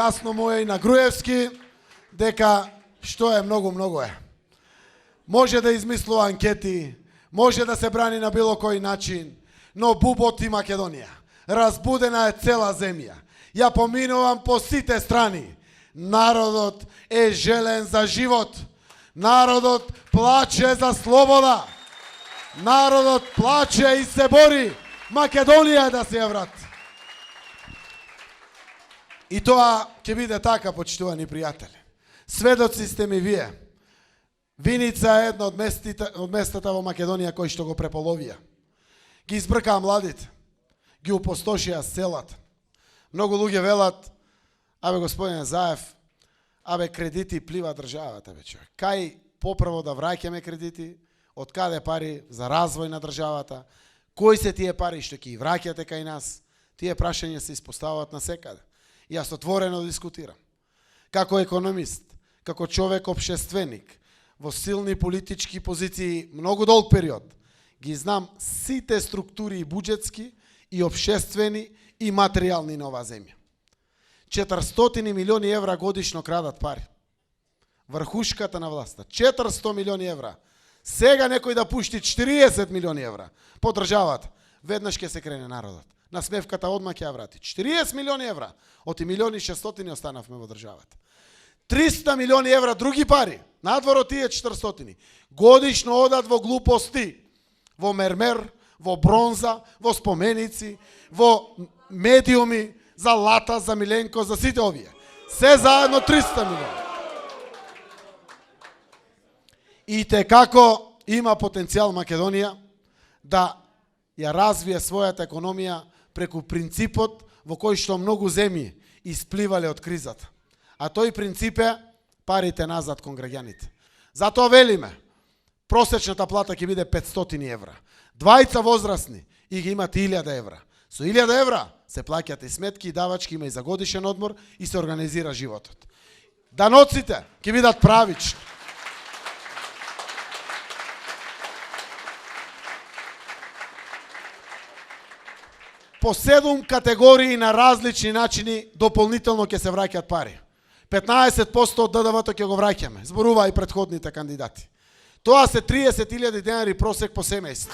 Јасно му е и на Груевски дека што е многу е. Може да измислува анкети, може да се брани на било кој начин, но буботи Македонија. Разбудена е цела земја. Ја поминувам по сите страни. Народот е желен за живот. Народот плаче за слобода. Народот плаче и се бори Македонија да се ја врати. И тоа ќе биде така, почитувани пријатели. Сведоци сте ми вие. Виница е една од местата во Македонија кои што го преполовија. Ги избркаа младите. Ги опустошија селата. Многу луѓе велат: абе господине Заев, абе кредити плива државата, бе човек. Кај поправо да враќаме кредити, од каде пари за развој на државата, кои се тие пари што ќе ги враќате кај нас? Тие прашања се испоставуваат насекаде. Јас отворено дискутирам. Како економист, како човек општественик, во силни политички позиции многу долг период, ги знам сите структури и буџетски, и општествени, и материјални на оваа земја. 400 милиони евра годишно крадат пари. Врхушката на власта. 400 милиони евра. Сега некој да пушти 40 милиони евра по државата, веднаш ќе се крене народот. Насмевката одма ќе ја врати. 40 милиони евра. Оти 1.600.000 останавме во државата. 300 милиони евра други пари, надвор од тие 400, годишно одат во глупости, во мермер, во бронза, во споменици, во медиуми, за Лата, за Миленко, за сите овие. Се заедно 300 милиони. И те како има потенцијал Македонија да ја развие својата економија преку принципот во кој што многу земји испливале од кризата. А тој принцип е парите назад кон граѓаните. Затоа велиме, просечната плата ќе биде 500 евра. Двајца возрастни и ги имат 1000 евра. Со 1000 евра се плаќат и сметки и давачки, има и за годишен одмор и се организира животот. Даноците ќе бидат правични. По 7 категории на различни начини дополнително ќе се враќаат пари. 15% од ДДВ-то ќе го враќаме, зборуваа и претходните кандидати. Тоа се 30.000 денари просек по семејство.